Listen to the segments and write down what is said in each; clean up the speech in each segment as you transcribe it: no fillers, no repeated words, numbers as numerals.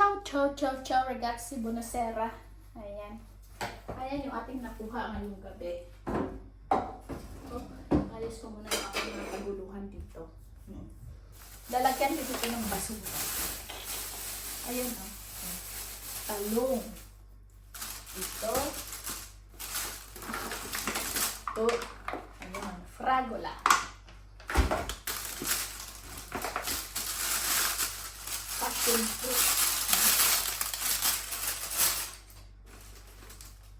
Ciao, ragazzi, buonasera. Ayan. Ayan yung ating nakuha ngayong gabi. So, alis ko muna yung aking mga kaguluhan dito. Lalagyan dito ng basura. Ayan o. Talong. Ito. Ito. Ayan. Fragola. Passion fruit.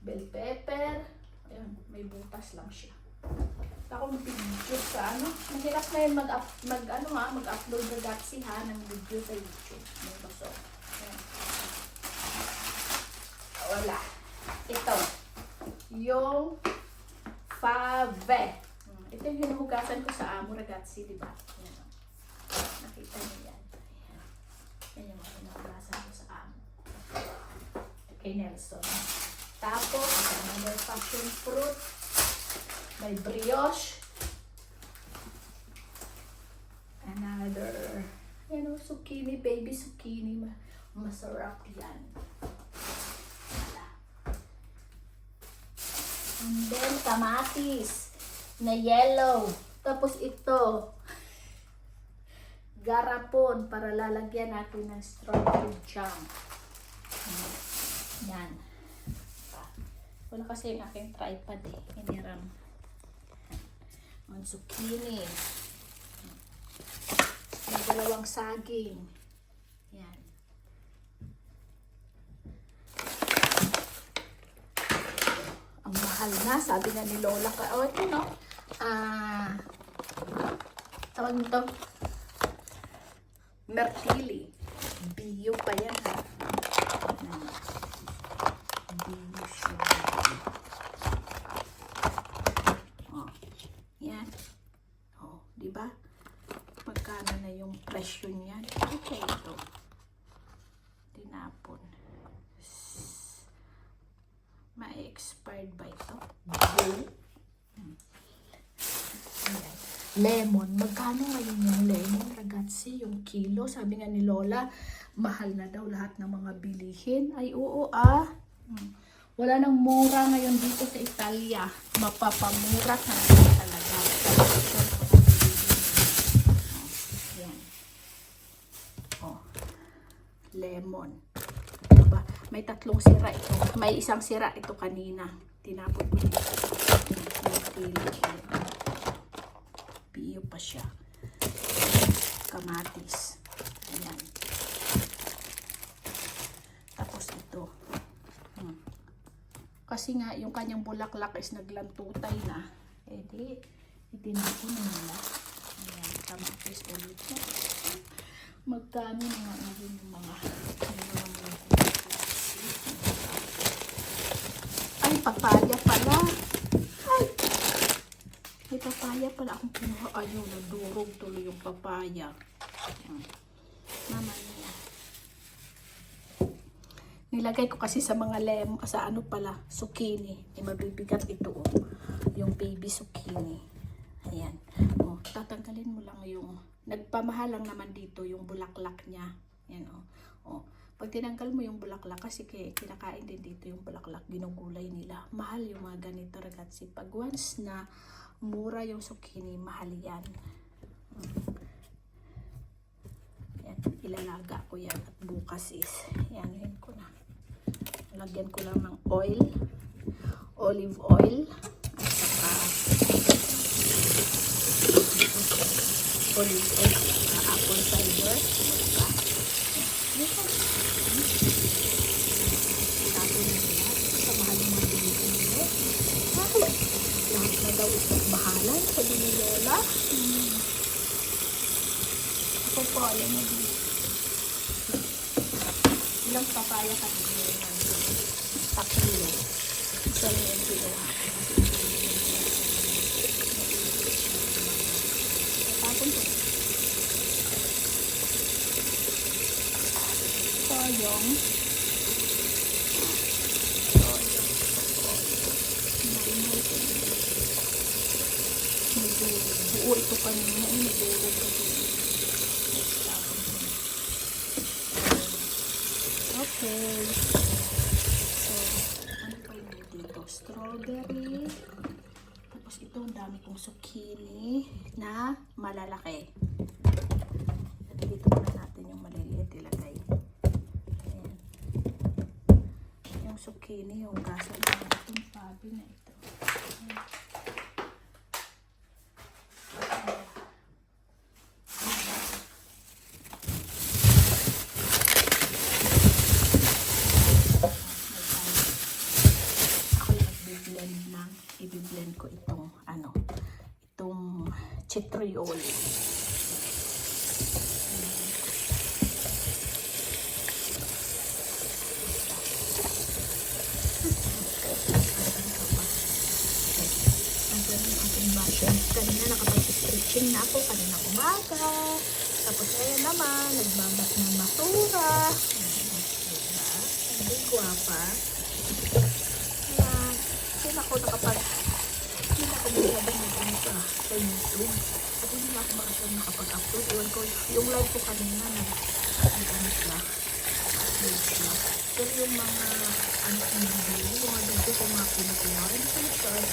Bell pepper. Ayan, may butas lang siya. Ako mag-video sa ano. Mahirap na yun mag-upload ragazzi ha ng video sa YouTube. So, ayan. Wala. Ito. Yung fave. Ito yung hinuhugasan ko sa amo ragazzi, di ba? Ayan. Nakita niyo yan. Ayan. Yan yung hinuhugasan ko sa amo. Kay Nelson. Tapos, another passion fruit. May brioche. Another, zucchini, baby zucchini. Masarap yan. And then, kamatis na yellow. Tapos ito, garapon para lalagyan natin ng strawberry jam. Yan. Wala kasi yung aking tripod eh. Hiniram. Ang zucchini. May dalawang saging. Yan. Ang mahal na. Sabi na ni Lola ka. O, ito no. Tawag nito. Mertili. Bio pa yan ha. Bio siya. Yan. Oh, di ba? Magkano na yung presyo niyan? Okay, ito. Tinapon. Ma-expired ba ito? Lemon. Magkano ngayon yung lemon, ragazzi? Yung kilo? Sabi nga ni Lola, mahal na daw lahat ng mga bilihin. Ay, oo Wala nang mura ngayon dito sa Italia. Mapapamura ka na talaga. Yan. Oh. Lemon. Diba? May tatlong sira ito. May isang sira ito kanina. Tinapon ko dito. Bio pa siya. Kamatis. Ayan. Tapos ito. Kasi nga, yung kanyang bulaklak is naglantutay na. Eh di, itinapon na nila. Ayan, kamatis ulit na. Magkano na nga ngayon yung mga ay, papaya pala. Ay! May papaya pala akong kinuha. Ayun, nadurog tuloy yung papaya. Mama niya. Nilagay ko kasi sa mga sa ano pala, zucchini. Mabibigat ito yung baby zucchini. Ayan. Tatanggalin mo lang yung, nagpamahal lang naman dito yung bulaklak niya. Ayan Pag tinanggal mo yung bulaklak, kasi kinakain din dito yung bulaklak, ginugulay nila. Mahal yung mga ganito ragazzi. Pag once na mura yung zucchini, mahal yan. Ayan, ilalaga ko yan at bukas is, yun ko na. Lagyan ko lang ng oil, olive oil, at saka olive oil, apple cider, tapos nila, sa mahal ng mga binigyan nila. Lahat na daw isang bahalan, sabi ni Lola. Ako po, ayan na dito. Ilang papaya ka din naman. Takilo. Isa lang yung kilo. Tapon po. Toyong. Buo ito kanina. Nagdurog kasi. Okay. So, ano pa yung dito? Strawberry. Tapos ito, ang dami kong zucchini na malalaki. Dito muna natin yung maliliit ilagay. Ayan. Yung zucchini, yung gasa ng itong pabi na ito. Ayan. I-blend ko itong itong citrioli. Nandiyan yung ating basyo. Kanina nakapag-stretching na ako kanina umaga. Tapos ayan naman, nagbabat ng basura. Diba? Hindi guwapa. Hindi ako masyadong mag-ano sa YouTube. At hindi na ako masyadong nakapag-upload. Iwan ko, yung live ko kanina nag-ano siya. Upload siya. Pero yung mga video, yung mga video ko mga pinipinaw, hindi ko na sure.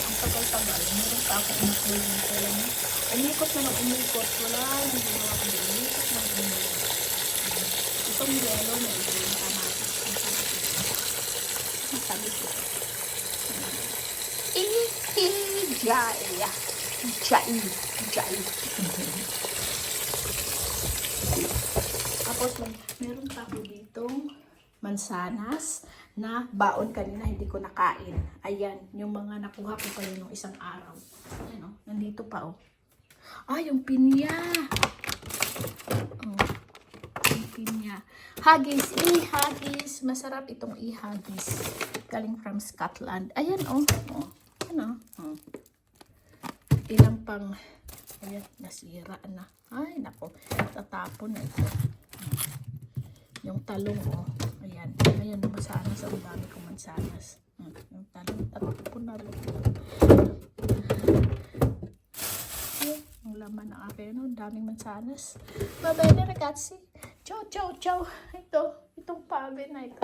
Ang tagal-tagal. Meron pa ako in-upload ng pala niya. Umikot na ng umikot. Wala, hindi na ako umikot na umikot. Itong yellow na ito, yung kamatis. Ang sabi ko. Jai. Tapos meron pa ako ditong mansanas na baon kanina hindi ko nakain. Ayan, yung mga nakuha ko kayo nung isang araw. Ayan o, nandito pa o. Yung pinya. Yung pinya. Haggis, haggis. Masarap itong haggis. Galing from Scotland. Ayan o. Ilang pang, ayan, nasira na. Ay, nako, tatapon na ito. Yung talong, ayan. Ayan, mansanas. Ang dami kong mansanas. Yung talong, tatapon na rin. Yung laman ng akin, daming mansanas. Babene, ragazzi. Ciao. Itong pabe na ito.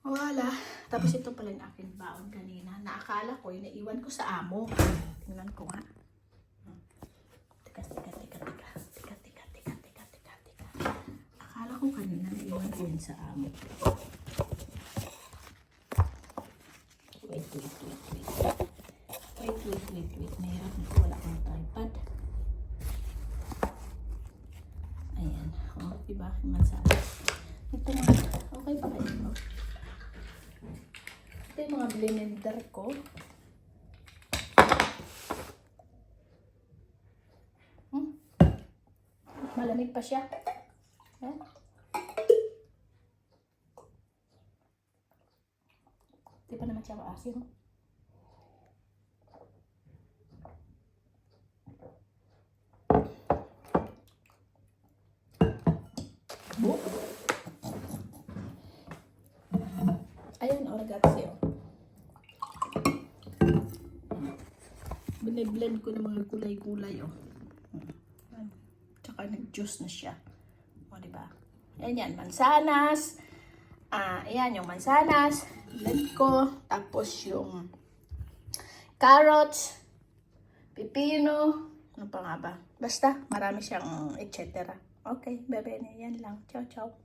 Wala. Tapos ito pala yung aking baon kanina. Naakala ko, naiwan ko sa amo. Tingnan ko nga. Teka. Akala ko kanina naiwan ko yun sa amo. Wait. Mahirap na wala akong tripod. Ayan. Diba? Mansanas. Ito nga. Okay ba kayo? Ito yung mga blender ko. Malamig pa siya. Hindi pa naman siya maasim. Ayan, ragazzi. Bine-blend ko ng mga gulay-gulay. Tsaka nag-juice na siya. Diba? Ayan, mansanas. Ayan, yung mansanas. Blend ko. Tapos yung carrots. Pipino. Ano pa nga ba? Basta, marami siyang etc. Okay, bebe, yan lang. Ciao.